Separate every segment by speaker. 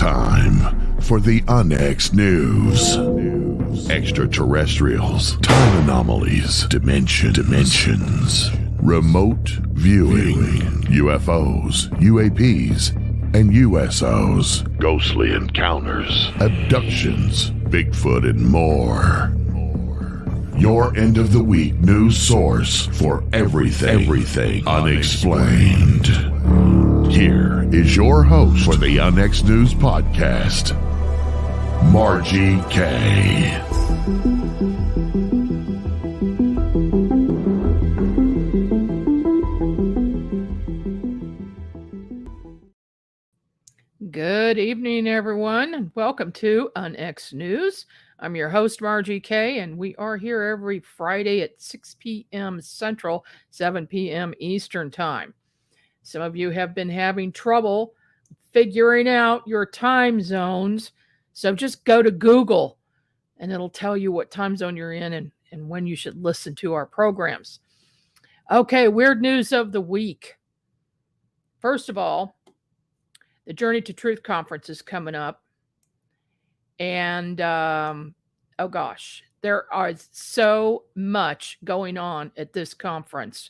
Speaker 1: time for the UNX News. Extraterrestrials, time anomalies, dimensions, remote viewing, UFOs, UAPs, and USOs, ghostly encounters, abductions, Bigfoot, and more. Your end of the week news source for everything unexplained. Here is your host for the UNX News Podcast, Margie K.
Speaker 2: Good evening, everyone, and welcome to UNX News. I'm your host, Margie K., and we are here every Friday at 6 p.m. Central, 7 p.m. Eastern Time. Some of you have been having trouble figuring out your time zones, so just go to Google, and it'll tell you what time zone you're in and when you should listen to our programs. Okay, weird news of the week. First of all, the Journey to Truth conference is coming up. And, oh gosh, there is so much going on at this conference.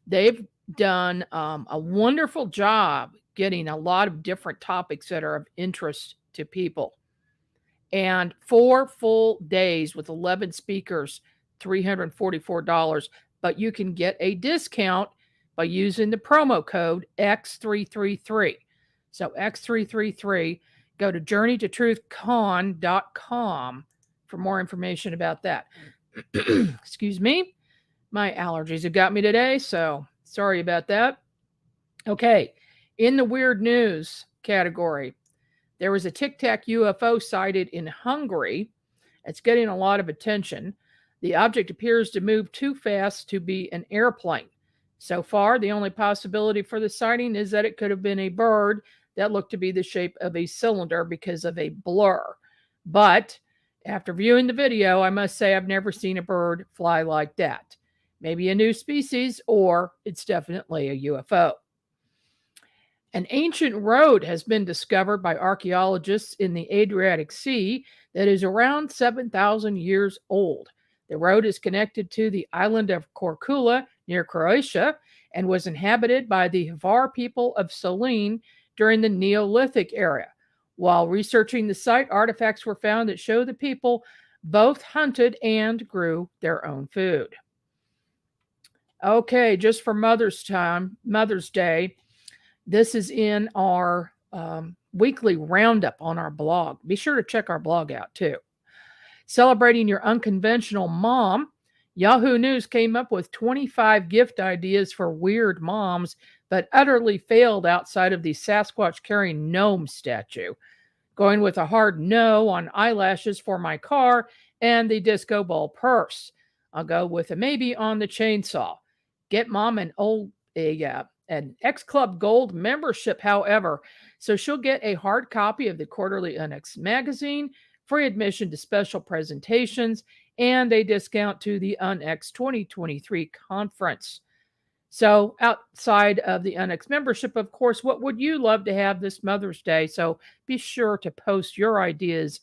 Speaker 2: They've done a wonderful job getting a lot of different topics that are of interest to people. And 4 full days with 11 speakers, $344, but you can get a discount by using the promo code X333. So X333, go to journeytotruthcon.com for more information about that. Excuse me. My allergies have got me today, so sorry about that. Okay, in the weird news category, there was a Tic Tac UFO sighted in Hungary. It's getting a lot of attention. The object appears to move too fast to be an airplane. So far, the only possibility for the sighting is that it could have been a bird that looked to be the shape of a cylinder because of a blur. But after viewing the video, I must say I've never seen a bird fly like that. Maybe a new species, or it's definitely a UFO. An ancient road has been discovered by archaeologists in the Adriatic Sea that is around 7,000 years old. The road is connected to the island of Korčula near Croatia and was inhabited by the Hvar people of Solin during the Neolithic era. While researching the site, artifacts were found that show the people both hunted and grew their own food. Okay, just for Mother's Day, this is in our weekly roundup on our blog. Be sure to check our blog out too. Celebrating your unconventional mom, Yahoo News came up with 25 gift ideas for weird moms, but utterly failed outside of the Sasquatch-carrying gnome statue. Going with a hard no on eyelashes for my car and the disco ball purse. I'll go with a maybe on the chainsaw. Get mom an X Club Gold membership, however, so she'll get a hard copy of the quarterly UNX magazine, free admission to special presentations, and a discount to the UNX 2023 conference. So outside of the UNX membership, of course, what would you love to have this Mother's Day? So be sure to post your ideas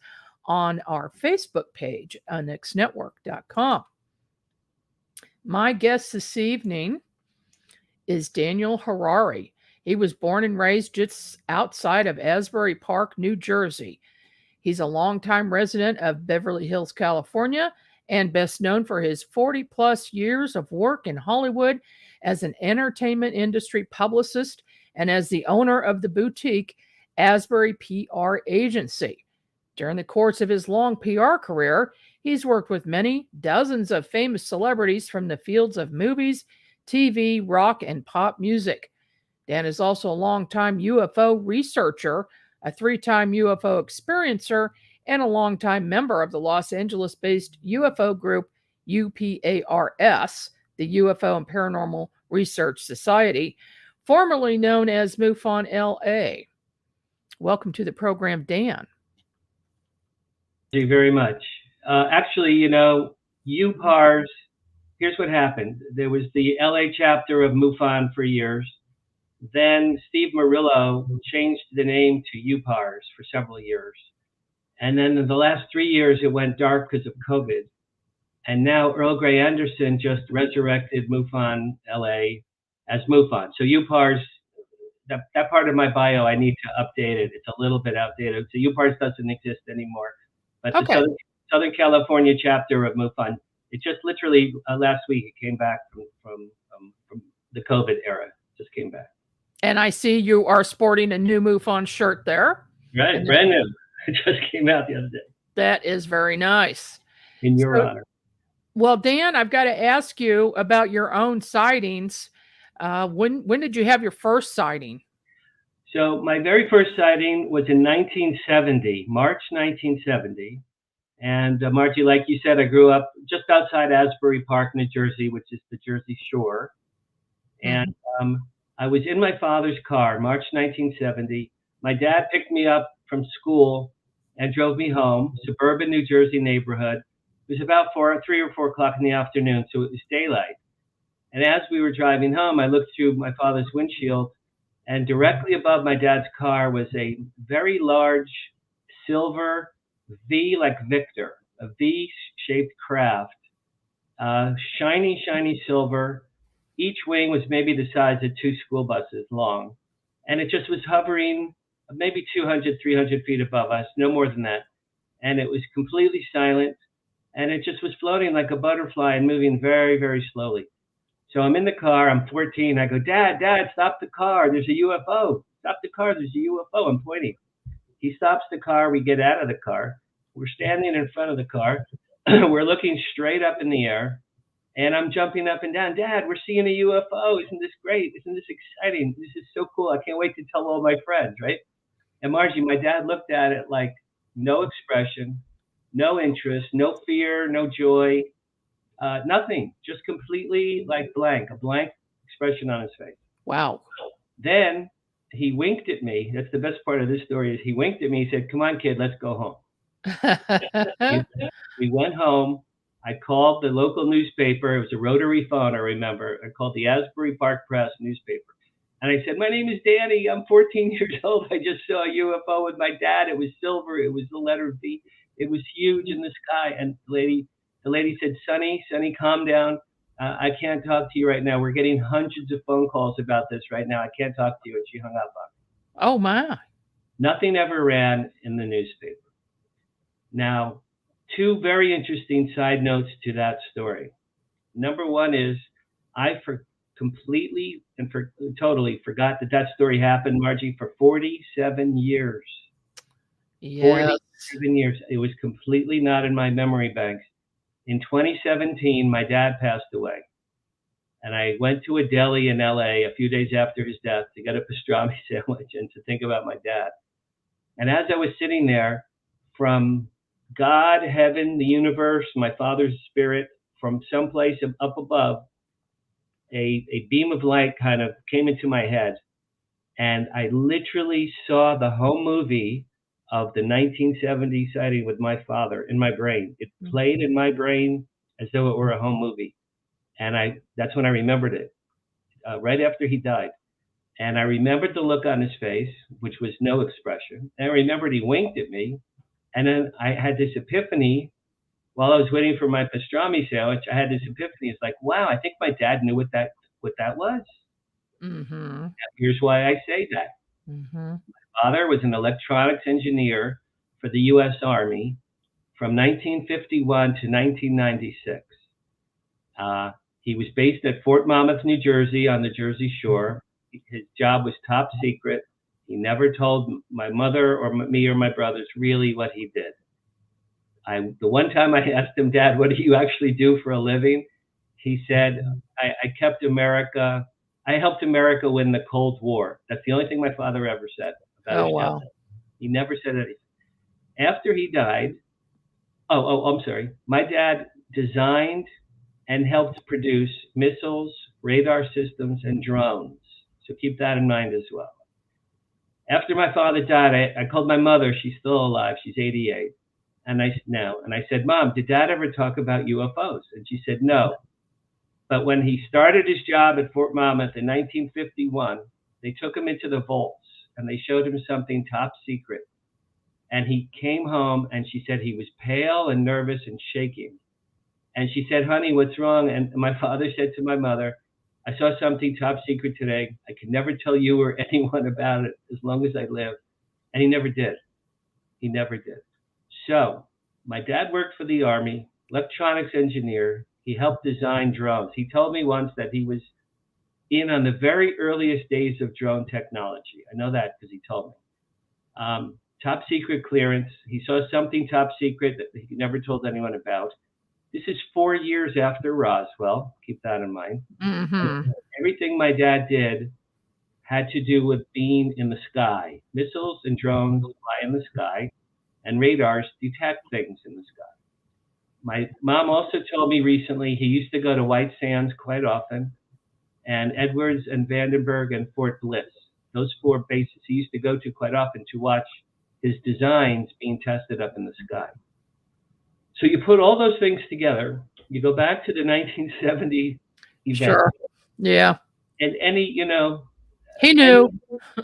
Speaker 2: on our Facebook page, unxnetwork.com. My guest this evening is Jack Harary. He was born and raised just outside of Asbury Park, New Jersey. He's a longtime resident of Beverly Hills, California, and best known for his 40-plus years of work in Hollywood as an entertainment industry publicist and as the owner of the boutique Asbury PR Agency. During the course of his long PR career, he's worked with many dozens of famous celebrities from the fields of movies, TV, rock, and pop music. Dan is also a longtime UFO researcher, a 3-time UFO experiencer, and a longtime member of the Los Angeles-based UFO group UPARS, the UFO and Paranormal Research Society, formerly known as MUFON LA. Welcome to the program, Dan.
Speaker 3: Thank you very much. Actually, UPARS, here's what happened. There was the LA chapter of MUFON for years. Then Steve Murillo changed the name to UPARS for several years. And then in the last 3 years, it went dark because of COVID. And now Earl Grey Anderson just resurrected MUFON LA as MUFON. So UPARS, that part of my bio, I need to update it. It's a little bit outdated. So UPARS doesn't exist anymore. But
Speaker 2: Okay.
Speaker 3: the Southern California chapter of MUFON, it just literally last week it came back from the COVID era. Just came back.
Speaker 2: And I see you are sporting a new MUFON shirt there.
Speaker 3: Right, brand new. It just came out the other day.
Speaker 2: That is very nice.
Speaker 3: In your honor.
Speaker 2: Well, Dan, I've got to ask you about your own sightings. When did you have your first sighting?
Speaker 3: So my very first sighting was in 1970, March 1970. And Margie, like you said, I grew up just outside Asbury Park, New Jersey, which is the Jersey Shore. And I was in my father's car, March 1970. My dad picked me up from school and drove me home, suburban New Jersey neighborhood. It was about 3 or 4 o'clock in the afternoon, so it was daylight. And as we were driving home, I looked through my father's windshield, and directly above my dad's car was a very large silver V, like Victor, a V-shaped craft, shiny, shiny silver. Each wing was maybe the size of 2 school buses long. And it just was hovering maybe 200, 300 feet above us, no more than that. And it was completely silent. And it just was floating like a butterfly and moving very, very slowly. So I'm in the car, I'm 14. I go, Dad, stop the car. There's a UFO. Stop the car. There's a UFO. I'm pointing. He stops the car. We get out of the car. We're standing in front of the car. We're looking straight up in the air. And I'm jumping up and down. Dad, we're seeing a UFO. Isn't this great? Isn't this exciting? This is so cool. I can't wait to tell all my friends, right? And Margie, my dad looked at it like no expression, no interest, no fear, no joy, nothing. Just completely like blank, a blank expression on his face.
Speaker 2: Wow.
Speaker 3: Then he winked at me. That's the best part of this story is he winked at me. He said, come on, kid, let's go home. We went home. I called the local newspaper. It was a rotary phone, I remember. I called the Asbury Park Press newspaper. And I said, my name is Danny. I'm 14 years old. I just saw a UFO with my dad. It was silver. It was the letter V. It was huge in the sky. And the lady said, Sonny, calm down. I can't talk to you right now. We're getting hundreds of phone calls about this right now. I can't talk to you. And she hung up on me.
Speaker 2: Oh, my. Nothing
Speaker 3: ever ran in the newspaper. Now, 2 very interesting side notes to that story. Number one is I completely and totally forgot that story happened, Margie, for 47 years.
Speaker 2: Yes.
Speaker 3: 47 years. It was completely not in my memory banks. In 2017, my dad passed away. And I went to a deli in LA a few days after his death to get a pastrami sandwich and to think about my dad. And as I was sitting there, from God, heaven, the universe, my father's spirit, from someplace up above, a beam of light kind of came into my head. And I literally saw the home movie of the 1970 sighting with my father in my brain. It played in my brain as though it were a home movie. And that's when I remembered it, right after he died. And I remembered the look on his face, which was no expression. And I remembered he winked at me. And then I had this epiphany while I was waiting for my pastrami sandwich. I had this epiphany. It's like, wow, I think my dad knew what that was.
Speaker 2: Mm-hmm.
Speaker 3: Here's why I say that.
Speaker 2: Mm-hmm.
Speaker 3: My father was an electronics engineer for the U.S. Army from 1951 to 1996. He was based at Fort Monmouth, New Jersey, on the Jersey Shore. His job was top secret. He never told my mother or me or my brothers really what he did. The one time I asked him, Dad, what do you actually do for a living? He said, I kept America. I helped America win the Cold War. That's the only thing my father ever said about his job. He never said anything. After he died, I'm sorry. My dad designed and helped produce missiles, radar systems, and drones. So keep that in mind as well. After my father died, I called my mother. She's still alive. She's 88. And I said, Mom, did Dad ever talk about UFOs? And she said, no. But when he started his job at Fort Monmouth in 1951, They took him into the vaults and they showed him something top secret. And he came home and she said he was pale and nervous and shaking. And she said, honey, what's wrong? And my father said to my mother, I saw something top secret today. I could never tell you or anyone about it as long as I live. And he never did. He never did. So my dad worked for the Army, electronics engineer. He helped design drones. He told me once that he was in on the very earliest days of drone technology. I know that because he told me. Top secret clearance. He saw something top secret that he never told anyone about. This is 4 years after Roswell. Keep that in mind.
Speaker 2: Mm-hmm.
Speaker 3: Everything my dad did had to do with being in the sky. Missiles and drones fly in the sky, and radars detect things in the sky. My mom also told me recently he used to go to White Sands quite often, and Edwards and Vandenberg and Fort Bliss. Those 4 bases he used to go to quite often to watch his designs being tested up in the sky. So you put all those things together, you go back to the 1970 event.
Speaker 2: Sure. Yeah.
Speaker 3: And any,
Speaker 2: He knew.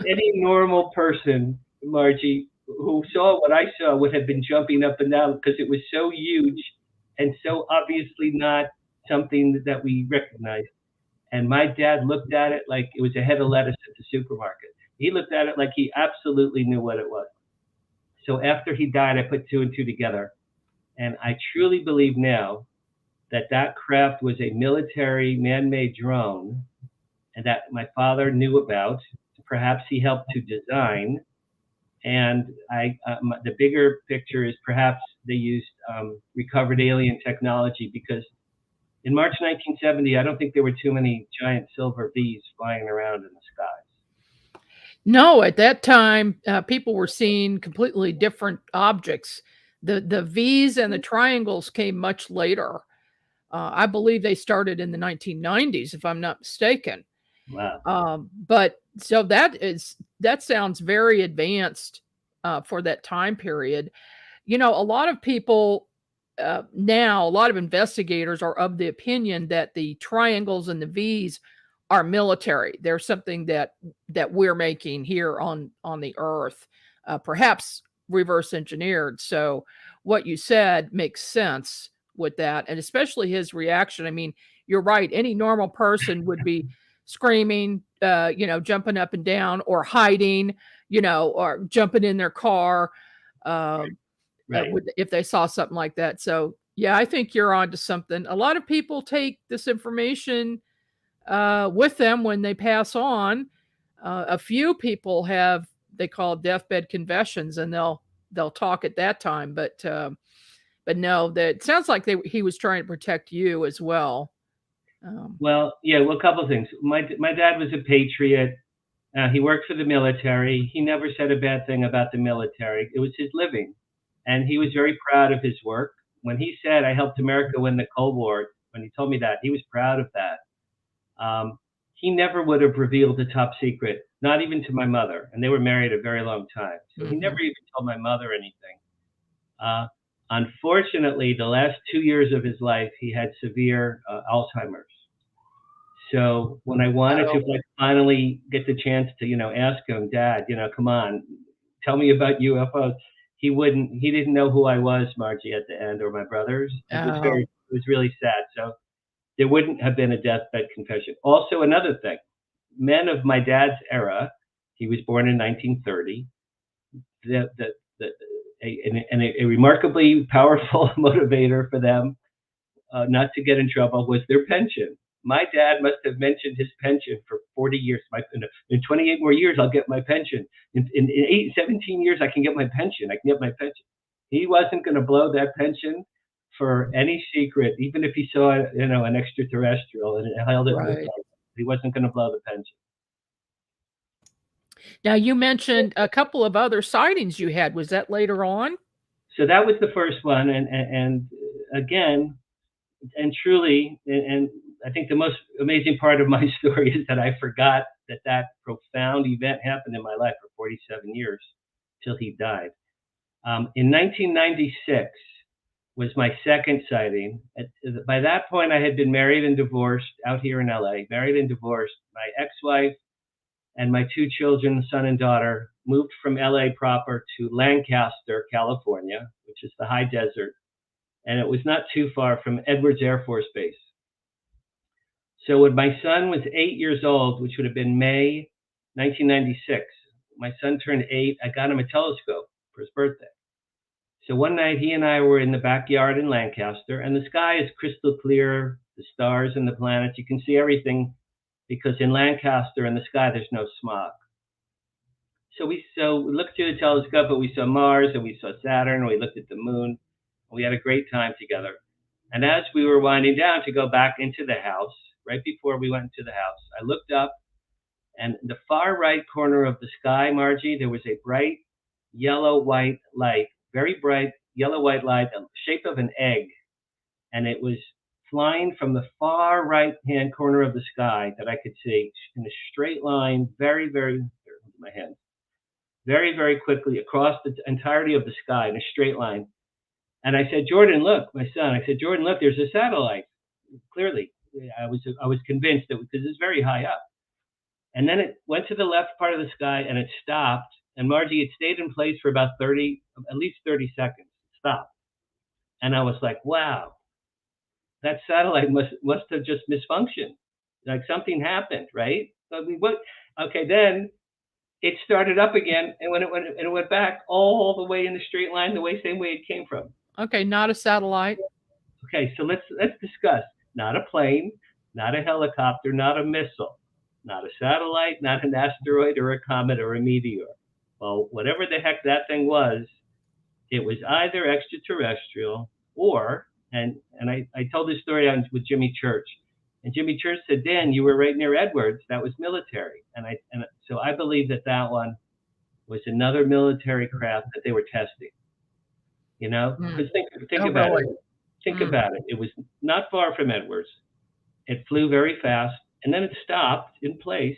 Speaker 3: any normal person, Margie, who saw what I saw would have been jumping up and down because it was so huge and so obviously not something that we recognized. And my dad looked at it like it was a head of lettuce at the supermarket. He looked at it like he absolutely knew what it was. So after he died, I put 2 and 2 together. And I truly believe now that that craft was a military man-made drone and that my father knew about. Perhaps he helped to design. And the bigger picture is perhaps they used recovered alien technology because in March 1970, I don't think there were too many giant silver Vs flying around in the skies.
Speaker 2: No, at that time, people were seeing completely different objects. The V's and the triangles came much later. I believe they started in the 1990s, if I'm not mistaken.
Speaker 3: Wow.
Speaker 2: But so that sounds very advanced for that time period. A lot of people now, a lot of investigators are of the opinion that the triangles and the V's are military. They're something that we're making here on the Earth, perhaps reverse engineered. So what you said makes sense with that, and especially his reaction. I mean, you're right. Any normal person would be screaming, jumping up and down, or hiding, or jumping in their car,
Speaker 3: Right.
Speaker 2: if they saw something like that. So yeah, I think you're onto something. A lot of people take this information with them when they pass on. A few people have, they call deathbed confessions, and they'll talk at that time. But no, that it sounds like he was trying to protect you as well.
Speaker 3: Well, a couple of things. My dad was a patriot. He worked for the military. He never said a bad thing about the military. It was his living, and he was very proud of his work. When he said, "I helped America win the Cold War," when he told me that, he was proud of that. He never would have revealed the top secret, not even to my mother, and they were married a very long time. So he never even told my mother anything. Unfortunately, the last 2 years of his life, he had severe Alzheimer's. So when I wanted to finally get the chance to, ask him, Dad, come on, tell me about UFOs. He wouldn't. He didn't know who I was, Margie, at the end, or my brothers. It was really sad. So there wouldn't have been a deathbed confession. Also, another thing, men of my dad's era, he was born in 1930. A remarkably powerful motivator for them not to get in trouble was their pension. My dad must have mentioned his pension for 40 years. In 28 more years, I'll get my pension. In 17 years, I can get my pension. He wasn't going to blow that pension for any secret, even if he saw, an extraterrestrial and held it.
Speaker 2: Right.
Speaker 3: He wasn't going to blow the pension.
Speaker 2: Now, you mentioned a couple of other sightings you had. Was that later on?
Speaker 3: So that was the first one. And again, and truly, and I think the most amazing part of my story is that I forgot that profound event happened in my life for 47 years till he died. In 1996 was my second sighting. By that point, I had been married and divorced out here in LA, married and divorced. My ex-wife and my two children, son and daughter, moved from LA proper to Lancaster, California, which is the high desert. And it was not too far from Edwards Air Force Base. So when my son was 8 years old, which would have been May 1996, my son turned 8. I got him a telescope for his birthday. So one night he and I were in the backyard in Lancaster, and the sky is crystal clear, the stars and the planets. You can see everything because in Lancaster in the sky there's no smog. So we looked through the telescope, and we saw Mars and we saw Saturn, and we looked at the moon. And we had a great time together. And as we were winding down to go back into the house, right before we went into the house, I looked up, and in the far right corner of the sky, Margie, there was a bright yellow-white light, very bright yellow-white light, the shape of an egg. And it was flying from the far right-hand corner of the sky that I could see in a straight line, very, very, my hand, very, very quickly across the entirety of the sky in a straight line. And I said, Jordan, look, my son, I said, Jordan, look, there's a satellite. Clearly, I was convinced that because it's very high up. And then it went to the left part of the sky and it stopped. And Margie, it stayed in place for about at least 30 seconds. It stopped. And I was like, wow, that satellite must have just misfunctioned. Like something happened, right? I mean, what? Okay, then it started up again, and when it went back all the way in the straight line, same way it came from.
Speaker 2: Okay, not a satellite.
Speaker 3: Okay, so let's discuss. Not a plane, not a helicopter, not a missile, not a satellite, not an asteroid or a comet or a meteor. Well, whatever the heck that thing was, it was either extraterrestrial or, and I told this story with Jimmy Church. And Jimmy Church said, Dan, you were right near Edwards. That was military. And so I believe that one was another military craft that they were testing. You know, because think about it. Think about it. It was not far from Edwards. It flew very fast, and then it stopped in place,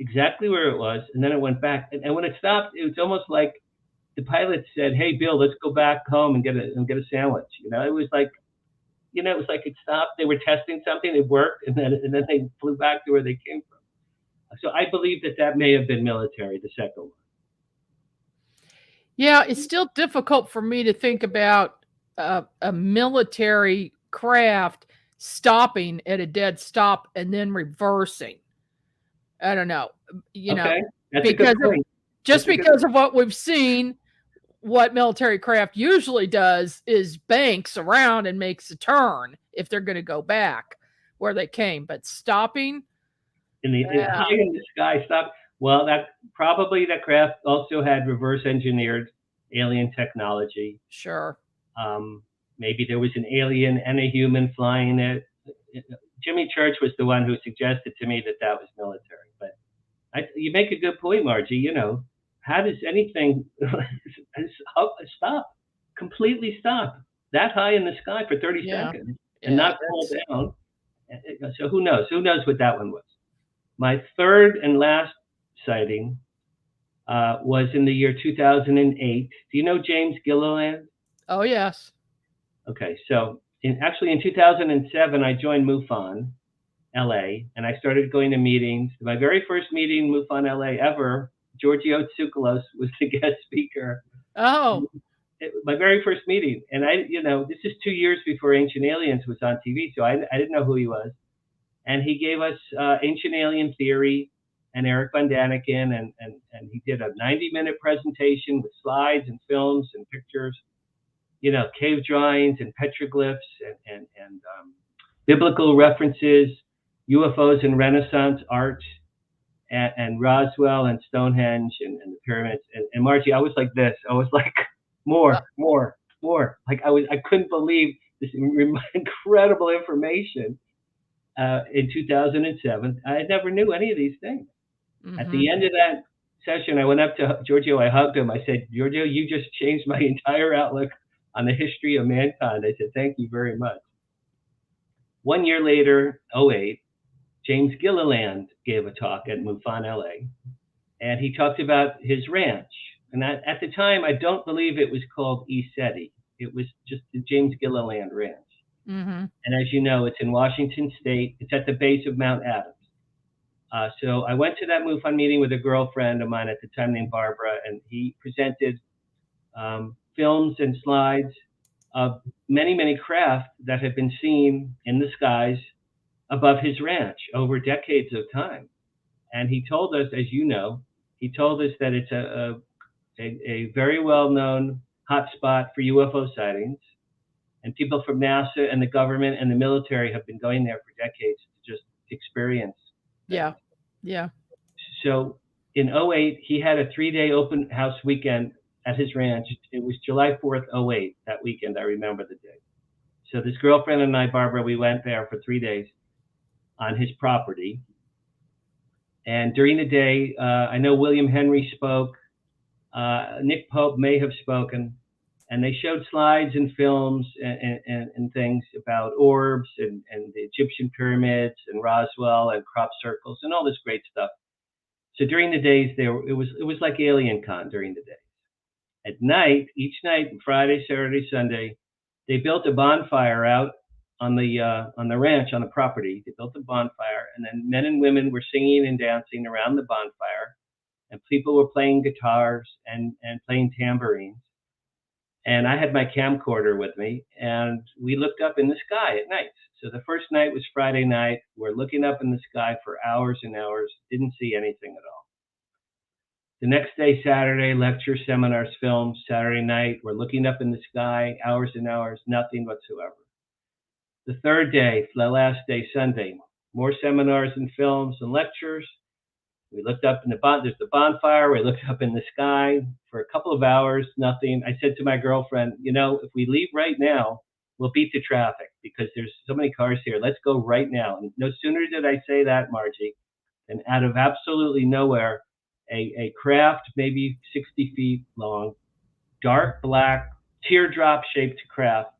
Speaker 3: exactly where it was, and then it went back. And when it stopped, it was almost like the pilot said, "Hey, Bill, let's go back home and get a sandwich." You know, it was like it stopped. They were testing something. It worked, and then they flew back to where they came from. So I believe that may have been military, the second one.
Speaker 2: Yeah, it's still difficult for me to think about a military craft stopping at a dead stop and then reversing. I don't know, because of what we've seen. What military craft usually does is banks around and makes a turn if they're going to go back where they came, but stopping
Speaker 3: high in the sky, stop. Well, that craft also had reverse engineered alien technology.
Speaker 2: Sure.
Speaker 3: Maybe there was an alien and a human flying it. Jimmy Church was the one who suggested to me that was military. But you make a good point, Margie. You know, how does anything stop? Completely stop that high in the sky for 30 seconds and not fall down? So who knows? Who knows what that one was? My third and last sighting was in the year 2008. Do you know James Gilliland?
Speaker 2: Oh, yes.
Speaker 3: Okay, so in 2007, I joined MUFON LA, and I started going to meetings. My very first meeting in MUFON LA ever, Giorgio Tsoukalos was the guest speaker.
Speaker 2: Oh.
Speaker 3: My very first meeting. And this is 2 years before Ancient Aliens was on TV, so I didn't know who he was. And he gave us Ancient Alien Theory and Eric Von Daniken, and he did a 90-minute presentation with slides and films and pictures, cave drawings and petroglyphs and biblical references, UFOs and Renaissance art, and Roswell and Stonehenge and the pyramids. And Margie, I was like this. I was like, more. Like I couldn't believe this incredible information. In 2007, I never knew any of these things. Mm-hmm. At the end of that session, I went up to Giorgio. I hugged him. I said, Giorgio, you just changed my entire outlook on the history of mankind. I said, thank you very much. 1 year later, 2008, James Gilliland gave a talk at MUFON LA, and he talked about his ranch. And at the time, I don't believe it was called ESETI. It was just the James Gilliland Ranch. Mm-hmm. And as you know, it's in Washington State. It's at the base of Mount Adams. So I went to that MUFON meeting with a girlfriend of mine at the time named Barbara, and he presented films and slides of many, many craft that had been seen in the skies above his ranch over decades of time. And he told us, as you know, he told us that it's a very well-known hotspot for UFO sightings. And people from NASA and the government and the military have been going there for decades to just experience.
Speaker 2: Yeah. Yeah.
Speaker 3: So in 2008, he had a 3-day open house weekend at his ranch. It was July 4th, 2008, that weekend. I remember the day. So this girlfriend and I, Barbara, we went there for 3 days on his property. And during the day, I know William Henry spoke. Nick Pope may have spoken. And they showed slides and films and things about orbs and the Egyptian pyramids and Roswell and crop circles and all this great stuff. So during the days it was like Alien Con during the days. At night, each night, Friday, Saturday, Sunday, they built a bonfire out on the ranch, on the property. They built a bonfire, and then men and women were singing and dancing around the bonfire, and people were playing guitars and playing tambourines. And I had my camcorder with me, and we looked up in the sky at night. So the first night was Friday night. We're looking up in the sky for hours and hours, didn't see anything at all. The next day, Saturday, lectures, seminars, films. Saturday night, we're looking up in the sky, hours and hours, nothing whatsoever. The third day, the last day, Sunday, more seminars and films and lectures. We looked up in there's the bonfire. We looked up in the sky for a couple of hours, nothing. I said to my girlfriend, if we leave right now, we'll beat the traffic because there's so many cars here. Let's go right now. And no sooner did I say that, Margie, than out of absolutely nowhere, a craft, maybe 60 feet long, dark black, teardrop-shaped craft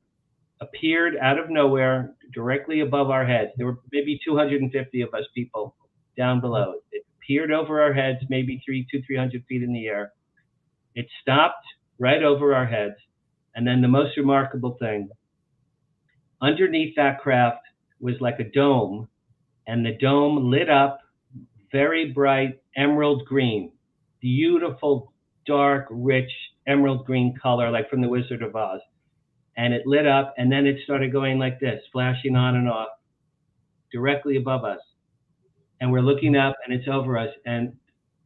Speaker 3: appeared out of nowhere directly above our heads. There were maybe 250 of us people down below. It appeared over our heads, maybe 300 feet in the air. It stopped right over our heads. And then the most remarkable thing, underneath that craft was like a dome, and the dome lit up very bright emerald green, beautiful, dark, rich emerald green color, like from the Wizard of Oz. And it lit up, and then it started going like this, flashing on and off, directly above us. And we're looking up, and it's over us. And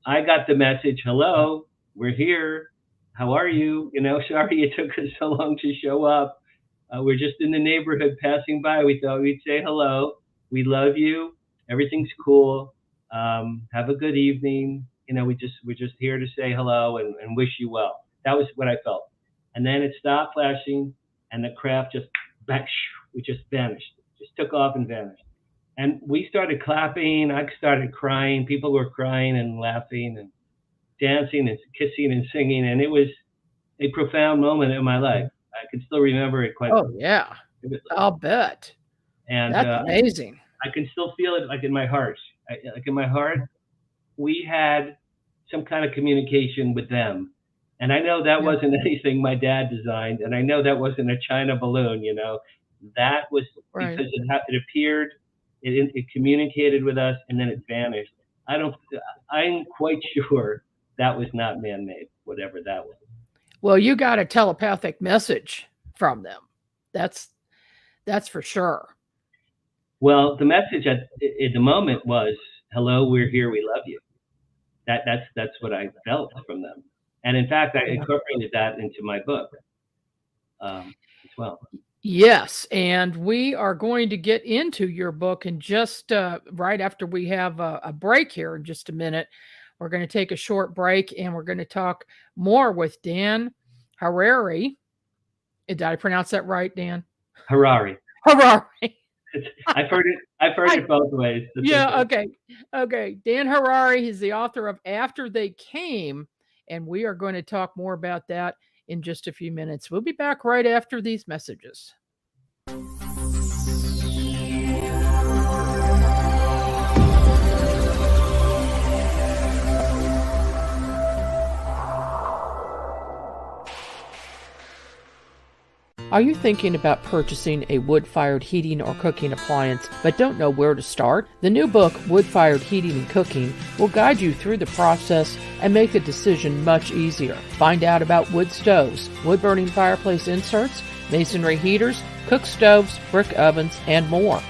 Speaker 3: I got the message, hello, we're here. How are you? Sorry it took us so long to show up. We're just in the neighborhood passing by. We thought we'd say hello. We love you. Everything's cool. Have a good evening. We're just here to say hello and wish you well. That was what I felt. And then it stopped flashing, and the craft just vanished. Just took off and vanished. And we started clapping. I started crying. People were crying and laughing and dancing and kissing and singing. And it was a profound moment in my life. I can still remember it quite well.
Speaker 2: Oh, yeah. I'll bet.
Speaker 3: And
Speaker 2: that's amazing.
Speaker 3: I can still feel it like in my heart. In my heart, we had some kind of communication with them. And I know that wasn't anything my dad designed. And I know that wasn't a China balloon, That was
Speaker 2: right.
Speaker 3: Because it appeared, it communicated with us, and then it vanished. I'm quite sure that was not man-made, whatever that was.
Speaker 2: Well, you got a telepathic message from them. That's for sure.
Speaker 3: Well, the message at the moment was, hello, we're here, we love you. That's what I felt from them. And in fact, I incorporated that into my book as well.
Speaker 2: Yes, and we are going to get into your book in just right after we have a break here in just a minute. We're going to take a short break, and we're going to talk more with Dan Harary. Did I pronounce that right, Dan?
Speaker 3: Harary.
Speaker 2: Harary.
Speaker 3: I've heard it both ways.
Speaker 2: Yeah. Okay. Dan Harary is the author of After They Came, and we are going to talk more about that in just a few minutes. We'll be back right after these messages. Are you thinking about purchasing a wood-fired heating or cooking appliance but don't know where to start? The new book, Wood-Fired Heating and Cooking, will guide you through the process and make the decision much easier. Find out about wood stoves, wood-burning fireplace inserts, masonry heaters, cook stoves, brick ovens, and more.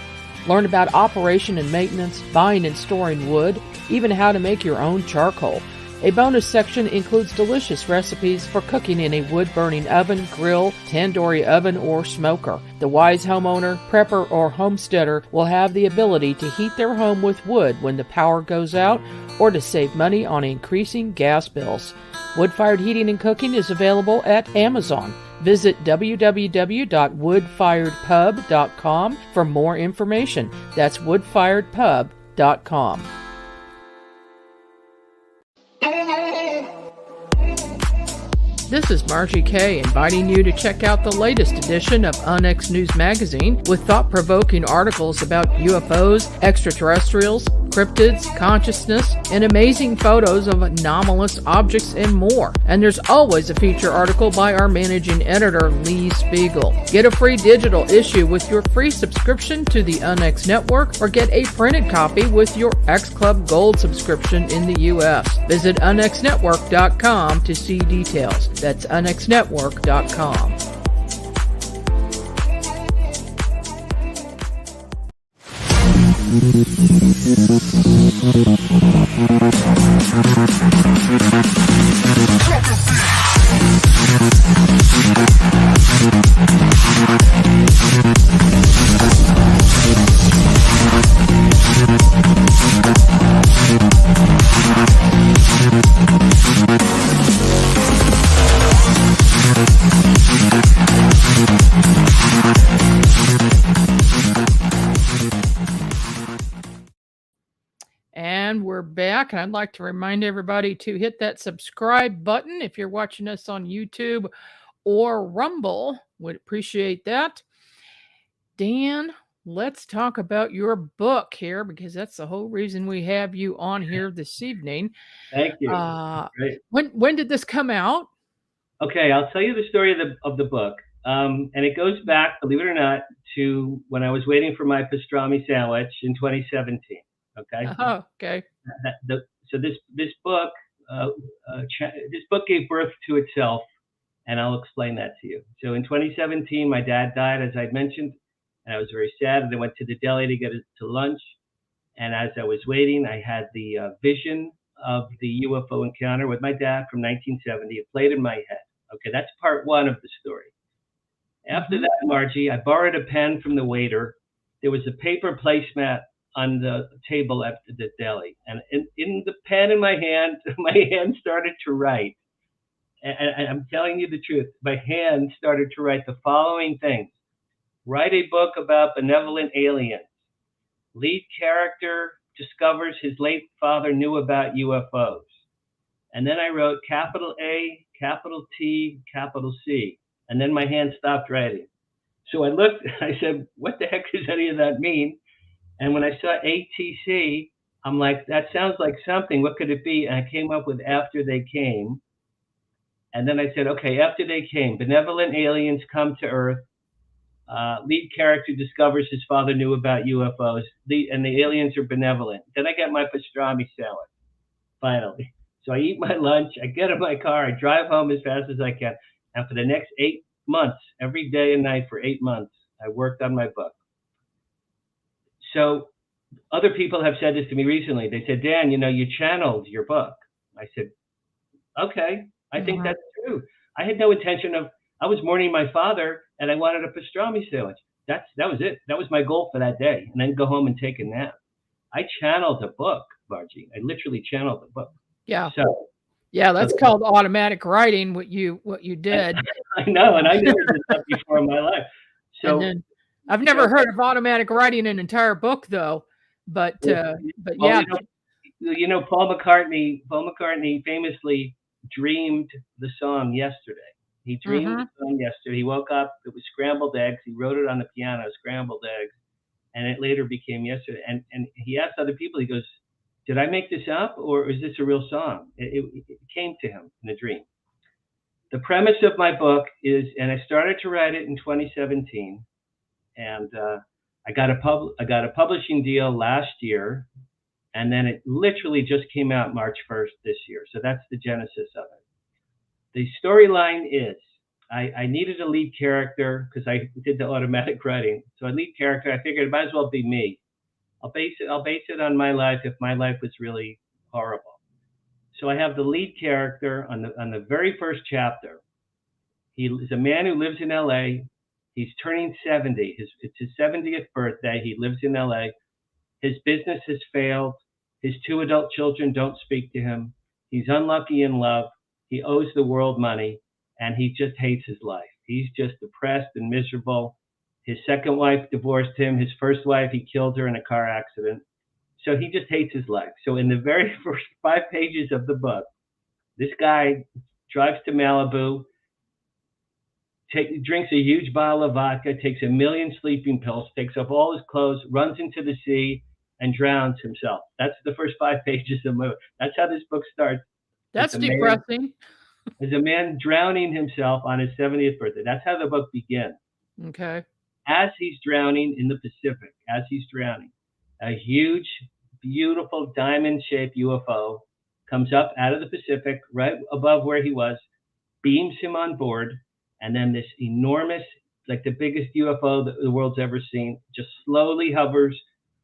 Speaker 2: Learn about operation and maintenance, buying and storing wood, even how to make your own charcoal. A bonus section includes delicious recipes for cooking in a wood-burning oven, grill, tandoori oven, or smoker. The wise homeowner, prepper, or homesteader will have the ability to heat their home with wood when the power goes out or to save money on increasing gas bills. Wood-fired heating and cooking is available at Amazon. Visit www.woodfiredpub.com for more information. That's woodfiredpub.com. This is Margie Kay inviting you to check out the latest edition of Onyx News Magazine with thought-provoking articles about UFOs, extraterrestrials, cryptids, consciousness, and amazing photos of anomalous objects and more. And there's always a feature article by our managing editor, Lee Spiegel. Get a free digital issue with your free subscription to the Onyx Network, or get a printed copy with your X Club Gold subscription in the U.S. Visit onyxnetwork.com to see details. That's onyxnetwork.com. And we're back, and I'd like to remind everybody to hit that subscribe button if you're watching us on YouTube or Rumble. Would appreciate that. Dan, let's talk about your book here, because that's the whole reason we have you on here this evening.
Speaker 3: Thank you. Great.
Speaker 2: When did this come out?
Speaker 3: Okay, I'll tell you the story of the book. And it goes back, believe it or not, to when I was waiting for my pastrami sandwich in 2017. Okay.
Speaker 2: Oh, okay.
Speaker 3: So this book gave birth to itself, and I'll explain that to you. So in 2017, my dad died, as I mentioned, and I was very sad. And I went to the deli to get to lunch, and as I was waiting, I had the vision of the UFO encounter with my dad from 1970. It played in my head. Okay, that's part one of the story. After that, Margie, I borrowed a pen from the waiter. There was a paper placemat on the table at the deli, and in the pen in my hand started to write. And I'm telling you the truth, my hand started to write the following things: write a book about benevolent aliens. Lead character discovers his late father knew about UFOs. And then I wrote capital A, capital T, capital C. And then my hand stopped writing. So I looked, I said, what the heck does any of that mean? And when I saw ATC, I'm like, that sounds like something. What could it be? And I came up with After They Came. And then I said, okay, after they came, benevolent aliens come to Earth. Lead character discovers his father knew about UFOs, and the aliens are benevolent. Then I get my pastrami salad, finally. So I eat my lunch, I get in my car, I drive home as fast as I can. And for the next 8 months, every day and night for 8 months, I worked on my book. So other people have said this to me recently. They said, Dan, you channeled your book. I said, okay, I think that's true. I had no intention I was mourning my father, and I wanted a pastrami sandwich. That was it. That was my goal for that day, and then go home and take a nap. I channeled the book, Margie. I literally channeled the book.
Speaker 2: Yeah.
Speaker 3: So,
Speaker 2: yeah, that's called automatic writing. What you did.
Speaker 3: I know, and I never did that before in my life. So
Speaker 2: and then, I've never heard of automatic writing an entire book, though. But yeah.
Speaker 3: Paul McCartney famously dreamed the song Yesterday. He dreamed the song yesterday. He woke up, it was Scrambled Eggs. He wrote it on the piano, Scrambled Eggs, and it later became Yesterday. And he asked other people, he goes, did I make this up, or is this a real song? It came to him in a dream. the premise of my book is, and I started to write it in 2017, and I got a publishing deal last year, and then it literally just came out March 1st this year. So that's the genesis of it. The storyline is, I needed a lead character because I did the automatic writing. So a lead character, I figured it might as well be me. I'll base it on my life if my life was really horrible. So I have the lead character on the very first chapter. He is a man who lives in LA. He's turning 70. It's his 70th birthday. He lives in LA. His business has failed. His 2 adult children don't speak to him. He's unlucky in love. He owes the world money, and he just hates his life. He's just depressed and miserable. His second wife divorced him. His first wife, he killed her in a car accident. So he just hates his life. So in the very first 5 pages of the book, this guy drives to Malibu, drinks a huge bottle of vodka, takes 1 million sleeping pills, takes off all his clothes, runs into the sea, and drowns himself. That's the first 5 pages of the book. That's how this book starts.
Speaker 2: That's depressing.
Speaker 3: There's a man drowning himself on his 70th birthday. That's how the book begins.
Speaker 2: Okay.
Speaker 3: As he's drowning in the Pacific, a huge, beautiful diamond-shaped UFO comes up out of the Pacific right above where he was, beams him on board, and then this enormous, like the biggest UFO that the world's ever seen, just slowly hovers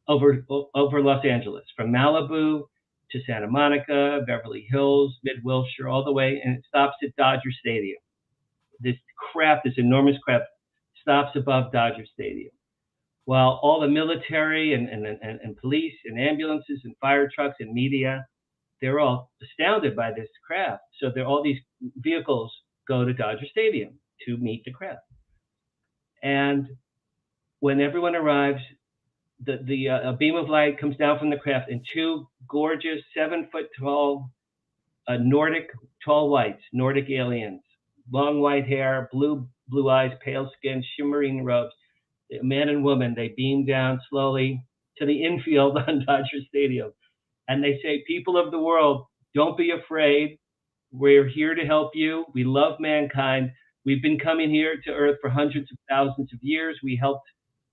Speaker 3: over Los Angeles, from Malibu to Santa Monica, Beverly Hills, Mid-Wilshire, all the way, and it stops at Dodger Stadium. This enormous craft, stops above Dodger Stadium. While all the military and police and ambulances and fire trucks and media, they're all astounded by this craft. So all these vehicles go to Dodger Stadium to meet the craft. And when everyone arrives, a beam of light comes down from the craft, and 2 gorgeous 7-foot-tall Nordic aliens, long white hair, blue eyes, pale skin, shimmering robes, man and woman. They beam down slowly to the infield on Dodger Stadium, and they say, "People of the world, don't be afraid. We're here to help you. We love mankind. We've been coming here to Earth for hundreds of thousands of years. We helped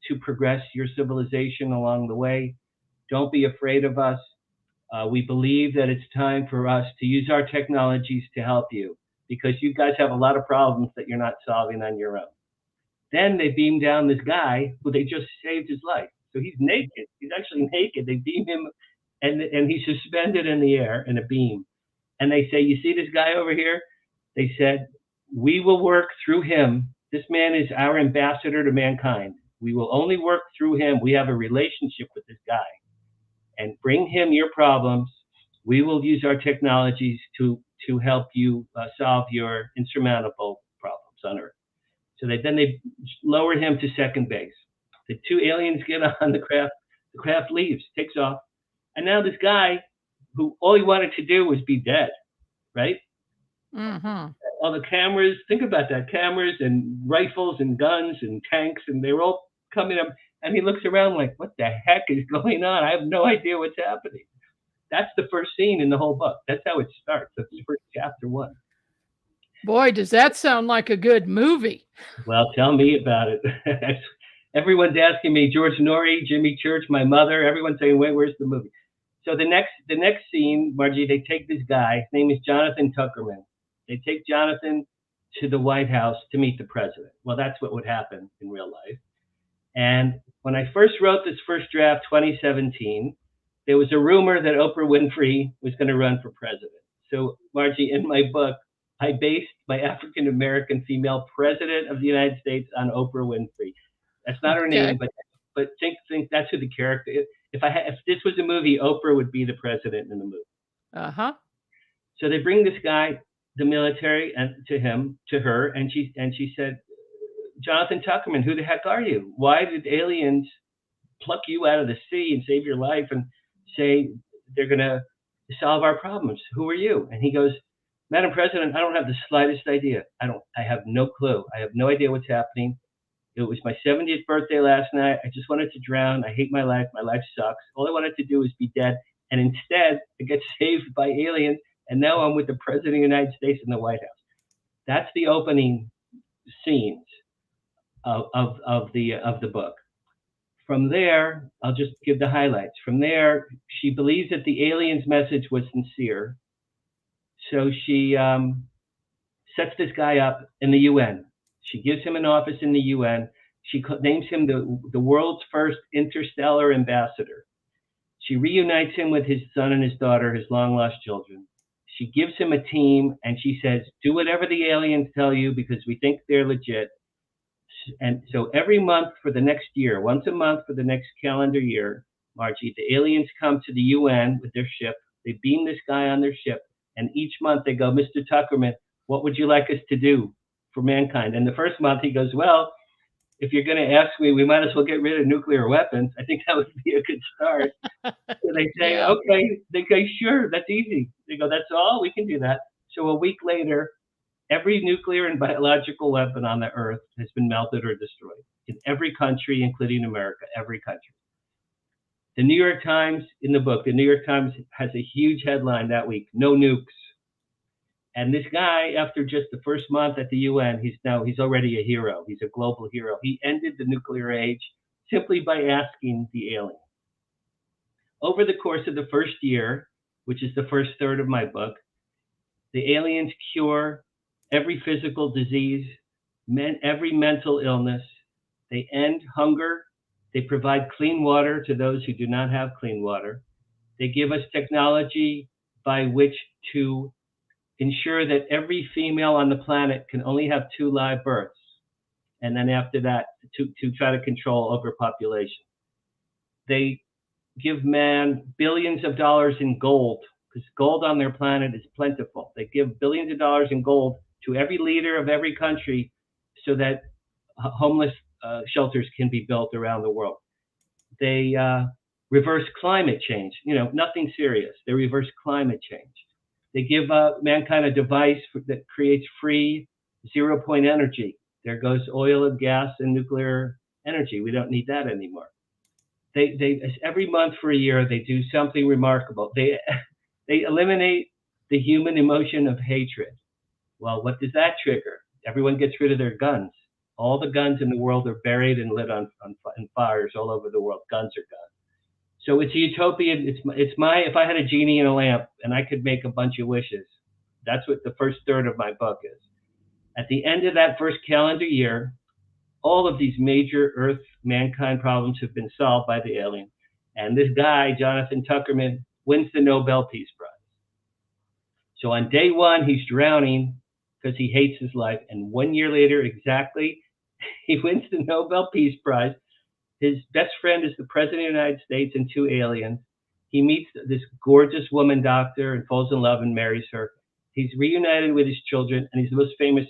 Speaker 3: to progress your civilization along the way. Don't be afraid of us. We believe that it's time for us to use our technologies to help you, because you guys have a lot of problems that you're not solving on your own." Then they beam down this guy who they just saved his life. So he's naked. He's actually naked. They beam him, and he's suspended in the air in a beam. And they say, "You see this guy over here?" They said, "We will work through him. This man is our ambassador to mankind. We will only work through him. We have a relationship with this guy. And bring him your problems. We will use our technologies to help you solve your insurmountable problems on Earth." So they lower him to second base. The 2 aliens get on the craft. The craft leaves, takes off. And now this guy, who all he wanted to do was be dead, right?
Speaker 2: Mm-hmm.
Speaker 3: All the cameras, think about that, cameras and rifles and guns and tanks, and they were all coming up. And he looks around like, what the heck is going on? I have no idea what's happening. That's the first scene in the whole book. That's how it starts. That's the first chapter 1.
Speaker 2: Boy, does that sound like a good movie.
Speaker 3: Well, tell me about it. Everyone's asking me, George Norrie, Jimmy Church, my mother, everyone's saying, wait, where's the movie? So the next scene, Margie, they take this guy, his name is Jonathan Tuckerman. They take Jonathan to the White House to meet the president. Well, that's what would happen in real life. And when I first wrote this first draft, 2017, there was a rumor that Oprah Winfrey was going to run for president. So, Margie, in my book, I based my African-American female president of the United States on Oprah Winfrey. That's not her name, but think that's who the character is. If this was a movie, Oprah would be the president in the movie.
Speaker 2: Uh-huh.
Speaker 3: So they bring this guy, the military, and to her, and she said, "Jonathan Tuckerman, who the heck are you? Why did aliens pluck you out of the sea and save your life and say they're going to solve our problems? Who are you?" And he goes, "Madam President, I don't have the slightest idea. I have no clue. I have no idea what's happening. It was my 70th birthday last night. I just wanted to drown. I hate my life. My life sucks. All I wanted to do is be dead. And instead, I get saved by aliens. And now I'm with the President of the United States in the White House." That's the opening scenes of the book. From there, I'll just give the highlights. From there, she believes that the alien's message was sincere, so she sets this guy up in the UN. She gives him an office in the UN. She names him the world's first interstellar ambassador. She reunites him with his son and his daughter, his long-lost children. She gives him a team, and she says, do whatever the aliens tell you because we think they're legit. And so every month for the next year, once a month for the next calendar year, Margie, the aliens come to the UN with their ship. They beam this guy on their ship. And each month they go, Mr. Tuckerman, what would you like us to do for mankind? And the first month he goes, well, if you're going to ask me, we might as well get rid of nuclear weapons. I think that would be a good start. So they say,
Speaker 2: Yeah.
Speaker 3: okay. They go, sure, that's easy. They go, that's all? We can do that. So a week later, every nuclear and biological weapon on the earth has been melted or destroyed in every country, including America, every country. The New York Times, in the book, the New York Times has a huge headline that week, no nukes. And this guy, after just the first month at the UN, he's already a hero. He's a global hero. He ended the nuclear age simply by asking the alien. Over the course of the first year, which is the first third of my book, the aliens cure every physical disease, every mental illness. They end hunger. They provide clean water to those who do not have clean water. They give us technology by which to ensure that every female on the planet can only have 2 live births. And then after that, to try to control overpopulation. They give man billions of dollars in gold, because gold on their planet is plentiful. They give billions of dollars in gold to every leader of every country so that homeless shelters can be built around the world. They reverse climate change, nothing serious. They reverse climate change. They give mankind a device that creates free 0-point energy. There goes oil and gas and nuclear energy. We don't need that anymore. They every month for a year, they do something remarkable. They eliminate the human emotion of hatred. Well, what does that trigger? Everyone gets rid of their guns. All the guns in the world are buried and lit on fires all over the world. Guns are gone. So it's a utopian. If I had a genie in a lamp and I could make a bunch of wishes, that's what the first third of my book is. At the end of that first calendar year, all of these major Earth mankind problems have been solved by the alien. And this guy, Jonathan Tuckerman, wins the Nobel Peace Prize. So on day one, he's drowning because he hates his life. And 1 year later, exactly, he wins the Nobel Peace Prize. His best friend is the President of the United States and 2 aliens. He meets this gorgeous woman doctor and falls in love and marries her. He's reunited with his children, and he's the most famous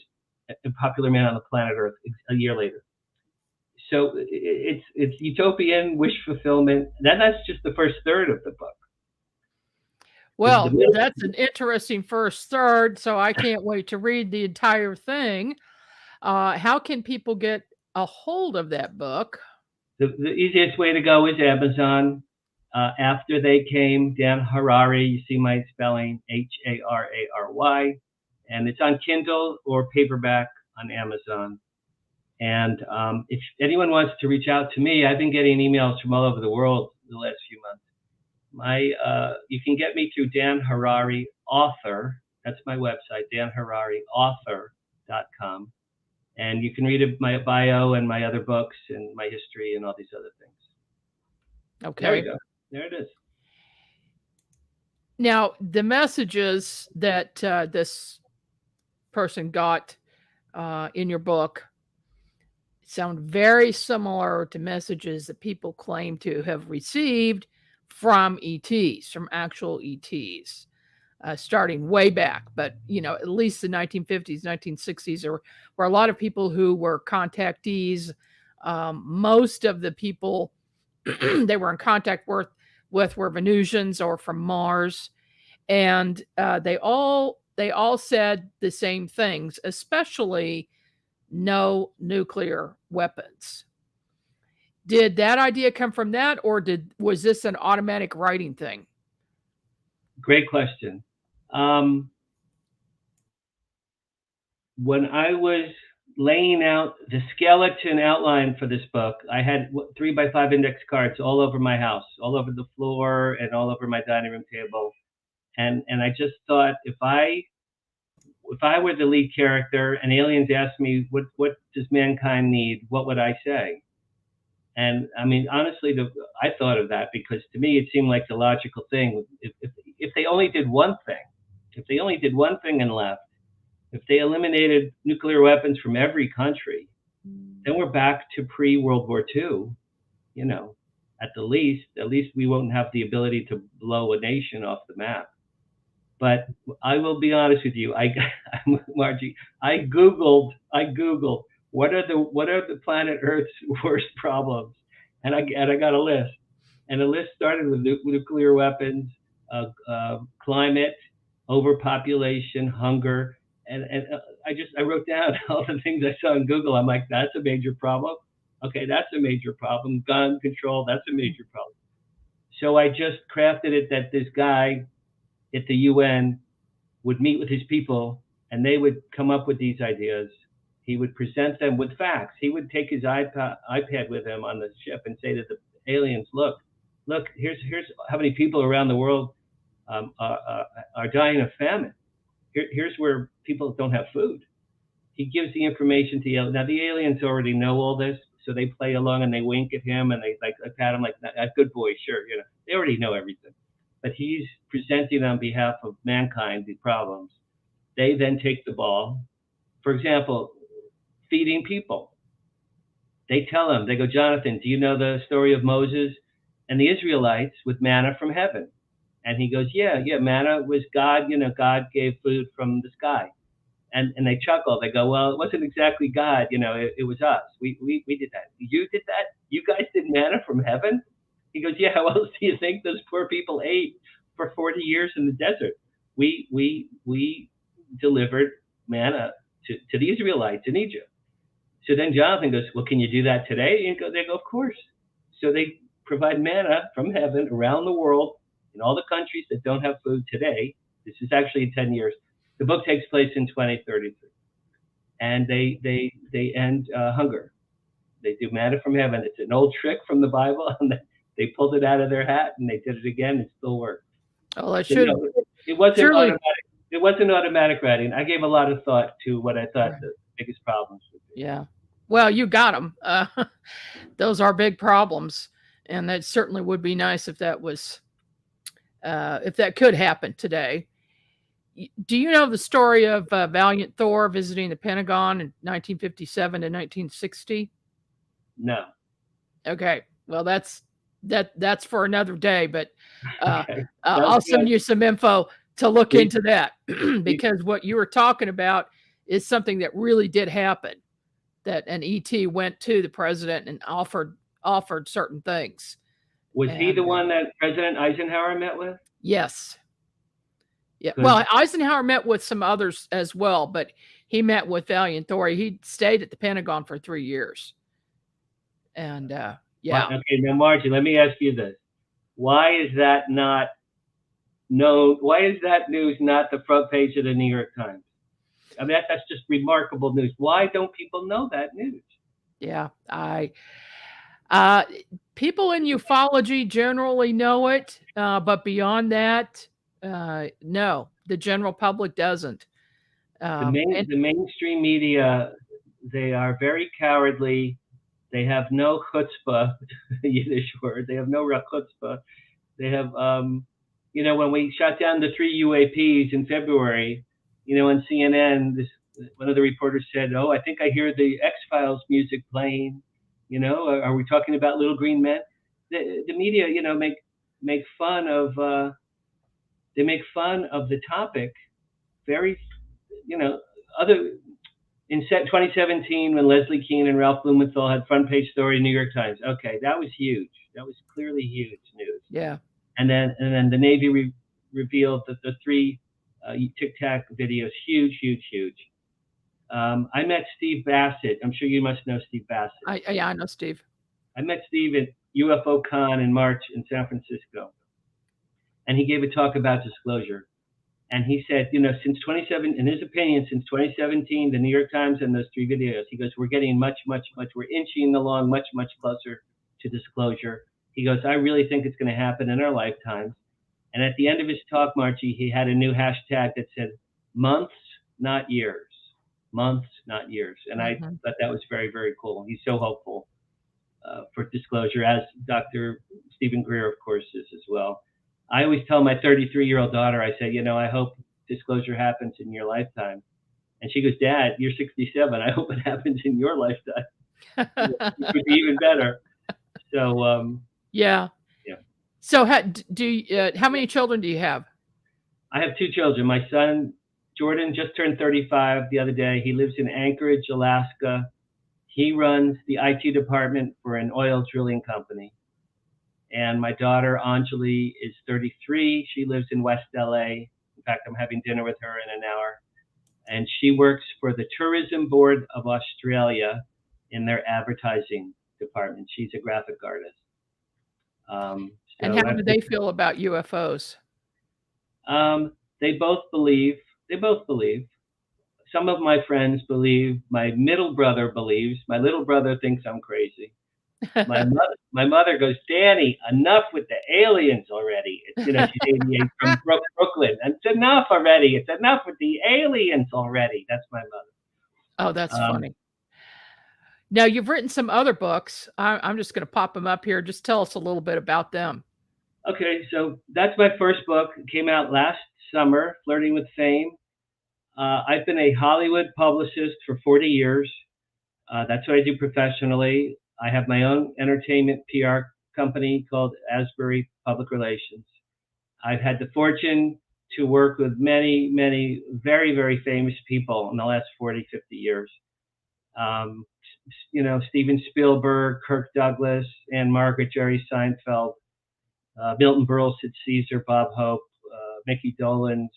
Speaker 3: and popular man on the planet Earth a year later. So it's utopian, wish fulfillment. That's just the first third of the book.
Speaker 2: Well, that's an interesting first third, so I can't wait to read the entire thing. How can people get a hold of that book?
Speaker 3: The easiest way to go is Amazon. After they came, Dan Harary, you see my spelling, Harary, and it's on Kindle or paperback on Amazon. And if anyone wants to reach out to me, I've been getting emails from all over the world the last few months. You can get me through Dan Harary Author. That's my website, danhararyauthor.com. And you can read my bio and my other books and my history and all these other things.
Speaker 2: Okay.
Speaker 3: There we go. There it is.
Speaker 2: Now, the messages that this person got in your book sound very similar to messages that people claim to have received from ETs, from actual ETs, starting way back. But, at least the 1950s, 1960s were a lot of people who were contactees. Most of the people they were in contact with were Venusians or from Mars. And they all said the same things, especially no nuclear weapons. Did that idea come from that, or was this an automatic writing thing?
Speaker 3: Great question. when I was laying out the skeleton outline for this book, I had 3x5 index cards all over my house, all over the floor and all over my dining room table. And I just thought, if I were the lead character and aliens asked me, what does mankind need? What would I say? And I mean, honestly, I thought of that because to me, it seemed like the logical thing. If they only did one thing and left, if they eliminated nuclear weapons from every country, then we're back to pre-World War II. You know, at least we won't have the ability to blow a nation off the map. But I will be honest with you, Margie, I googled what are the planet Earth's worst problems, and I got a list, and the list started with nuclear weapons, climate, overpopulation, hunger, and I wrote down all the things I saw in Google. I'm like, that's a major problem. Okay, that's a major problem. Gun control, that's a major problem. So I just crafted it that this guy at the UN would meet with his people and they would come up with these ideas. He would present them with facts. He would take his iPad with him on the ship and say to the aliens, look, here's how many people around the world are dying of famine. Here's where people don't have food. He gives the information to the aliens. Now the aliens already know all this, so they play along and they wink at him and they like pat him like, good boy, sure, you know, they already know everything. But he's presenting on behalf of mankind the problems. They then take the ball. For example, feeding people. They tell him, they go, Jonathan, do you know the story of Moses and the Israelites with manna from heaven? And he goes, yeah, manna was God, you know, God gave food from the sky. And they chuckle. They go, well, it wasn't exactly God, you know, it was us. We did that. You did that? You guys did manna from heaven? He goes, yeah, how else do you think those poor people ate for 40 years in the desert? We delivered manna to the Israelites in Egypt. So then Jonathan goes, well, can you do that today? And they go, of course. So they provide manna from heaven around the world in all the countries that don't have food today. This is actually in 10 years. The book takes place in 2033. And they end hunger. They do manna from heaven. It's an old trick from the Bible. And they pulled it out of their hat and they did it again. It still worked.
Speaker 2: Oh, I should.
Speaker 3: It wasn't automatic. It wasn't automatic writing. I gave a lot of thought to what I thought the biggest problems would be.
Speaker 2: Yeah. Well, you got them. Those are big problems, and that certainly would be nice if that was, if that could happen today. Do you know the story of Valiant Thor visiting the Pentagon in 1957 to 1960?
Speaker 3: No.
Speaker 2: Okay. Well, that's for another day, but
Speaker 3: Okay.
Speaker 2: I'll send you some info to look into that because what you were talking about is something that really did happen. That an ET went to the president and offered certain things.
Speaker 3: Was he the one that President Eisenhower met with?
Speaker 2: Yes. Yeah. Well, Eisenhower met with some others as well, but he met with Valiant Thor. He stayed at the Pentagon for 3 years. And yeah.
Speaker 3: Okay, now Margie, let me ask you this: why is that not known? Why is that news not the front page of the New York Times? I mean, that's just remarkable news. Why don't people know that news?
Speaker 2: Yeah, people in ufology generally know it, but beyond that, no, the general public doesn't.
Speaker 3: The mainstream media, they are very cowardly. They have no chutzpah, Yiddish word. They have no chutzpah. They have, you know, when we shot down the 3 UAPs in February, you know, on CNN, one of the reporters said, "Oh, I think I hear the X-Files music playing. You know, are we talking about little green men?" The media, you know, make fun of the topic. Very, you know, in 2017 when Leslie Kean and Ralph Blumenthal had front page story in New York Times. Okay, that was huge. That was clearly huge news.
Speaker 2: Yeah.
Speaker 3: And then the Navy revealed that the 3 Tic Tac videos, huge. I met Steve Bassett. I'm sure you must know Steve Bassett.
Speaker 2: I know Steve.
Speaker 3: I met Steve at UFO Con in March in San Francisco. And he gave a talk about disclosure. And he said, you know, since 27, in his opinion, since 2017, the New York Times and those 3 videos, he goes, we're getting much, we're inching along much closer to disclosure. He goes, I really think it's going to happen in our lifetimes. And at the end of his talk, Margie, he had a new hashtag that said, months, not years. Months, not years. And I thought that was very, very cool. He's so hopeful for disclosure, as Dr. Stephen Greer, of course, is as well. I always tell my 33-year-old daughter, I say, you know, I hope disclosure happens in your lifetime. And she goes, Dad, you're 67. I hope it happens in your lifetime. It would be even better. So,
Speaker 2: yeah. So how many children do you have?
Speaker 3: I have 2 children. My son, Jordan, just turned 35 the other day. He lives in Anchorage, Alaska. He runs the IT department for an oil drilling company. And my daughter, Anjali, is 33. She lives in West LA. In fact, I'm having dinner with her in an hour. And she works for the Tourism Board of Australia in their advertising department. She's a graphic artist.
Speaker 2: And how do they feel about UFOs?
Speaker 3: They both believe. Some of my friends believe. My middle brother believes. My little brother thinks I'm crazy. My mother goes, Danny, enough with the aliens already. It's, you know, she's 88 from Brooklyn. It's enough already. It's enough with the aliens already. That's my mother.
Speaker 2: Oh, that's funny. Now, you've written some other books. I'm just going to pop them up here. Just tell us a little bit about them.
Speaker 3: Okay, so that's my first book. It came out last summer, Flirting with Fame. I've been a Hollywood publicist for 40 years. That's what I do professionally. I have my own entertainment PR company called Asbury Public Relations. I've had the fortune to work with many, many very, very famous people in the last 40, 50 years. You know, Steven Spielberg, Kirk Douglas, Anne Margaret, Jerry Seinfeld, Milton Berle, Sid Caesar, Bob Hope, Mickey Dolenz,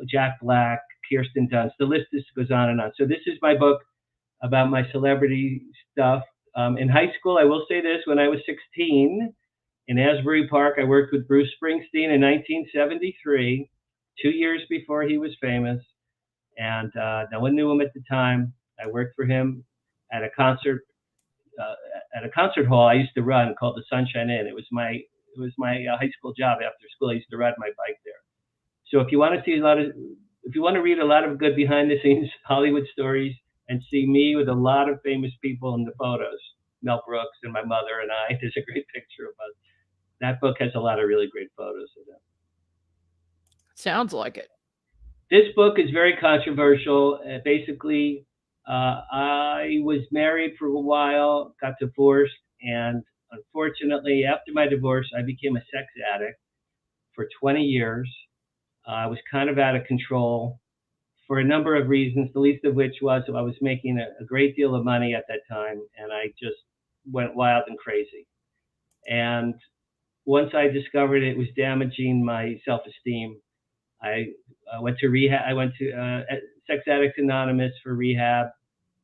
Speaker 3: Jack Black, Kirsten Dunst. The list just goes on and on. So this is my book about my celebrity stuff. In high school, I will say this, when I was 16, in Asbury Park, I worked with Bruce Springsteen in 1973, 2 years before he was famous. And no one knew him at the time. I worked for him at a concert hall I used to run called the Sunshine Inn. It was my high school job after school. I used to ride my bike there. So if you want to read a lot of good behind the scenes Hollywood stories and see me with a lot of famous people in the photos, Mel Brooks and my mother and I, there's a great picture of us. That book has a lot of really great photos of them.
Speaker 2: Sounds like it.
Speaker 3: This book is very controversial. Basically, I was married for a while, got divorced, and unfortunately, after my divorce, I became a sex addict for 20 years. I was kind of out of control for a number of reasons, the least of which was I was making a great deal of money at that time, and I just went wild and crazy. And once I discovered it was damaging my self-esteem, I went to rehab. I went to Sex Addicts Anonymous for rehab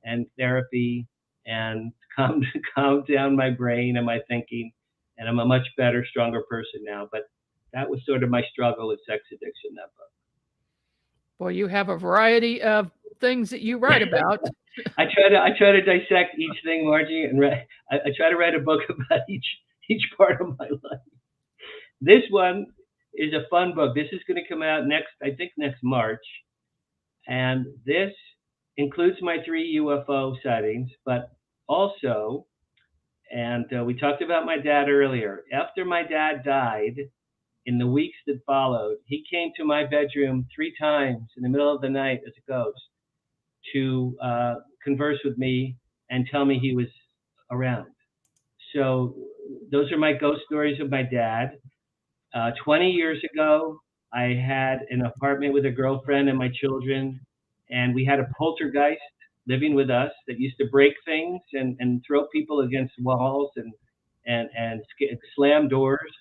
Speaker 3: and therapy, and calmed down my brain and my thinking, and I'm a much better, stronger person now. But that was sort of my struggle with sex addiction, that book.
Speaker 2: Well, you have a variety of things that you write about.
Speaker 3: I try to dissect each thing, Margie, and I try to write a book about each part of my life. This one is a fun book. This is going to come out next March, and this includes my 3 UFO sightings, but also, and we talked about my dad earlier. After my dad died, in the weeks that followed, he came to my bedroom 3 times in the middle of the night as a ghost to converse with me and tell me he was around. So those are my ghost stories of my dad. 20 years ago, I had an apartment with a girlfriend and my children, and we had a poltergeist living with us that used to break things and throw people against walls and slam doors.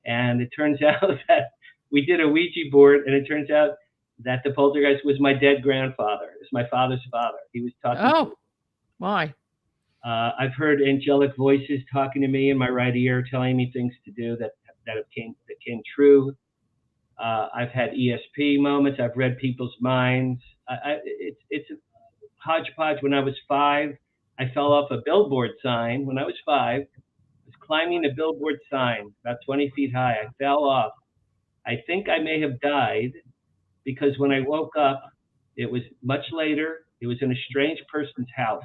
Speaker 3: And it turns out that we did a Ouija board, and it turns out that the poltergeist was my dead grandfather. It's my father's father. He was talking to me.
Speaker 2: Why?
Speaker 3: I've heard angelic voices talking to me in my right ear, telling me things to do that came true. I've had ESP moments. I've read people's minds. It's a hodgepodge. When I was 5, I fell off a billboard sign. When I was 5, I was climbing a billboard sign about 20 feet high. I fell off. I think I may have died because when I woke up, it was much later. It was in a strange person's house.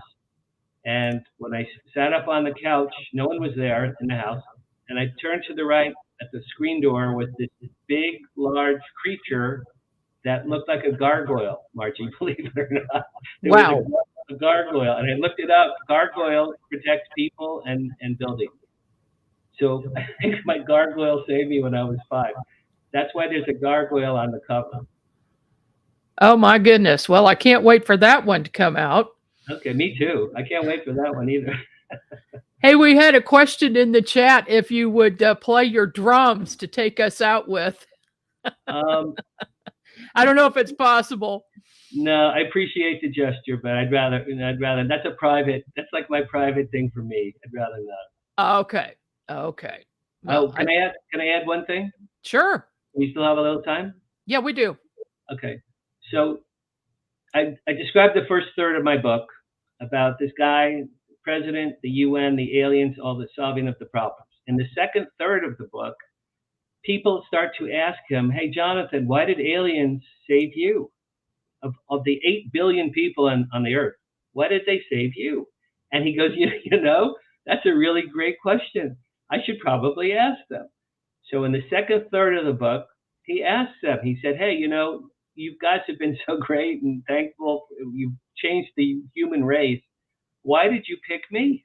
Speaker 3: And when I sat up on the couch, no one was there in the house. And I turned to the right at the screen door was this big, large creature that looked like a gargoyle, Margie, believe it or not. There
Speaker 2: Wow.
Speaker 3: was a gargoyle. And I looked it up. Gargoyle protects people and buildings. So I think my gargoyle saved me when I was 5. That's why there's a gargoyle on the cover.
Speaker 2: Oh my goodness. Well, I can't wait for that one to come out.
Speaker 3: Okay, me too. I can't wait for that one either.
Speaker 2: Hey, we had a question in the chat if you would play your drums to take us out with. I don't know if it's possible.
Speaker 3: No, I appreciate the gesture, but I'd rather that's like my private thing for me. I'd rather not.
Speaker 2: Okay. Well,
Speaker 3: can I add one thing?
Speaker 2: Sure.
Speaker 3: We still have a little time?
Speaker 2: Yeah, we do.
Speaker 3: Okay. So I described the first third of my book about this guy, president, the UN, the aliens, all the solving of the problems. In the second third of the book, people start to ask him, hey, Jonathan, why did aliens save you? Of the 8 billion people on the earth, why did they save you? And he goes, you know, that's a really great question. I should probably ask them. So in the second third of the book, he asks them, he said, hey, you know, you guys have been so great and thankful. You've changed the human race. Why did you pick me?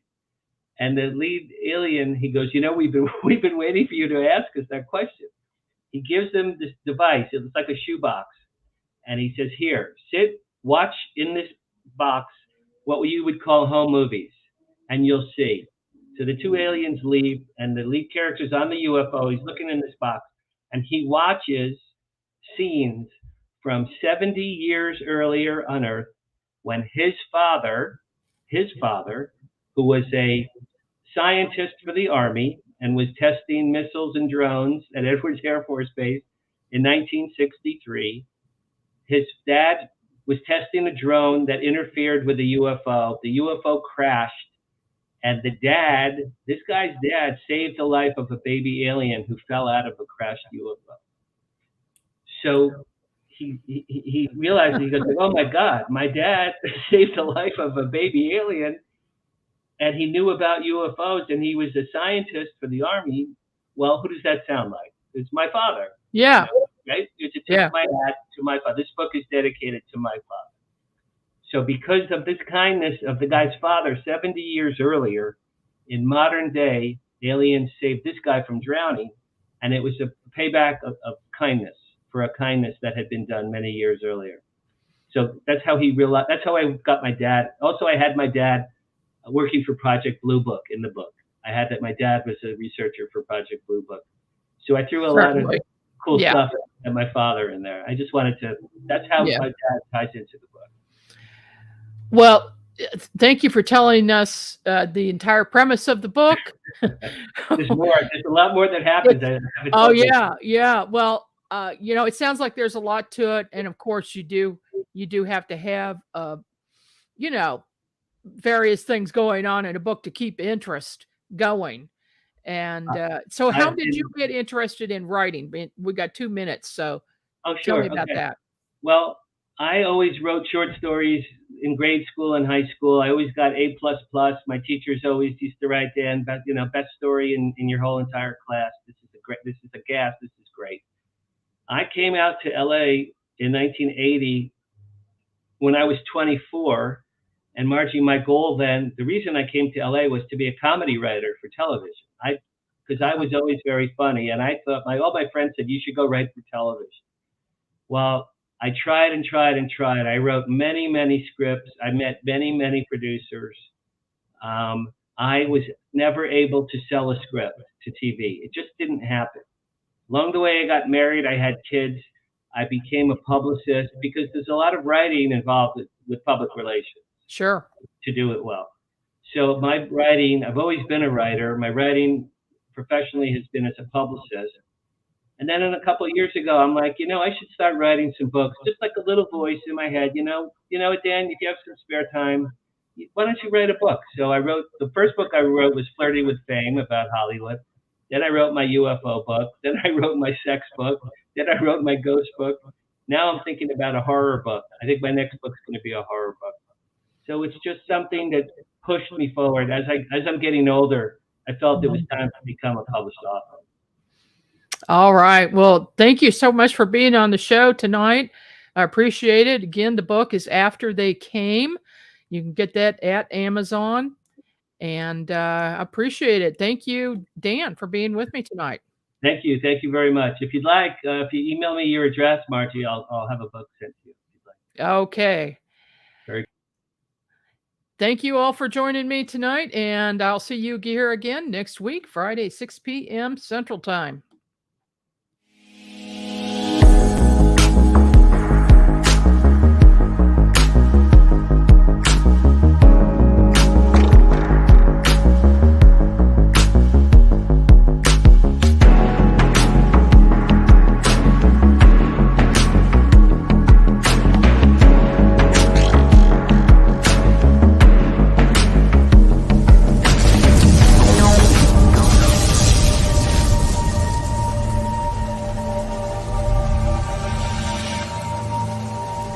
Speaker 3: And the lead alien, he goes, you know, we've been waiting for you to ask us that question. He gives them this device. It looks like a shoebox. And he says, here, sit, watch in this box what you would call home movies, and you'll see. So the 2 aliens leave, and the lead character's on the UFO. He's looking in this box, and he watches scenes from 70 years earlier on Earth when his father, who was a scientist for the Army and was testing missiles and drones at Edwards Air Force Base in 1963, his dad was testing a drone that interfered with the UFO. The UFO crashed, and this guy's dad, saved the life of a baby alien who fell out of a crashed UFO. So he realized, he goes, oh my God, my dad saved the life of a baby alien, and he knew about UFOs, and he was a scientist for the Army. Well, who does that sound like? It's my father.
Speaker 2: Yeah.
Speaker 3: You know, right? It's a tip of my hat to my father. This book is dedicated to my father. So because of this kindness of the guy's father 70 years earlier, in modern day, aliens saved this guy from drowning, and it was a payback of kindness for a kindness that had been done many years earlier. So that's how he realized. That's how I got my dad. Also, I had my dad working for Project Blue Book in the book. I had that. My dad was a researcher for Project Blue Book. So I threw a lot of cool stuff at my father in there. I just wanted to. That's how my dad ties into the book.
Speaker 2: Well, thank you for telling us the entire premise of the book.
Speaker 3: There's more. There's a lot more that happens.
Speaker 2: Yeah. Well, you know, it sounds like there's a lot to it, and of course, you do have to have, you know, various things going on in a book to keep interest going. And so, how did you get interested in writing? We got 2 minutes, so tell me about that.
Speaker 3: Well, I always wrote short stories in grade school and high school. I always got A++. My teachers always used to write down, best story in your whole entire class. This is a gas. This is great. I came out to LA in 1980 when I was 24. And Margie, my goal then, the reason I came to LA was to be a comedy writer for television. Because I was always very funny, and I thought all my friends said you should go write for television. Well, I tried and tried and tried. I wrote many, many scripts. I met many, many producers. I was never able to sell a script to TV. It just didn't happen. Along the way, I got married. I had kids. I became a publicist because there's a lot of writing involved with public relations.
Speaker 2: Sure.
Speaker 3: To do it well. So my writing, I've always been a writer. My writing professionally has been as a publicist. And then a couple of years ago, I'm like, I should start writing some books. Just like a little voice in my head, Dan, if you have some spare time, why don't you write a book? So I wrote the first book I wrote was Flirting with Fame about Hollywood. Then I wrote my UFO book. Then I wrote my sex book. Then I wrote my ghost book. Now I'm thinking about a horror book. I think my next book's going to be a horror book. So it's just something that pushed me forward. As I'm getting older, I felt it was time to become a published author.
Speaker 2: All right. Well, thank you so much for being on the show tonight. I appreciate it. Again, the book is After They Came. You can get that at Amazon. And I appreciate it. Thank you, Dan, for being with me tonight.
Speaker 3: Thank you. Thank you very much. If you'd like, if you email me your address, Margie, I'll have a book sent to you if you'd like.
Speaker 2: Okay.
Speaker 3: Very good.
Speaker 2: Thank you all for joining me tonight. And I'll see you here again next week, Friday, 6 p.m. Central Time.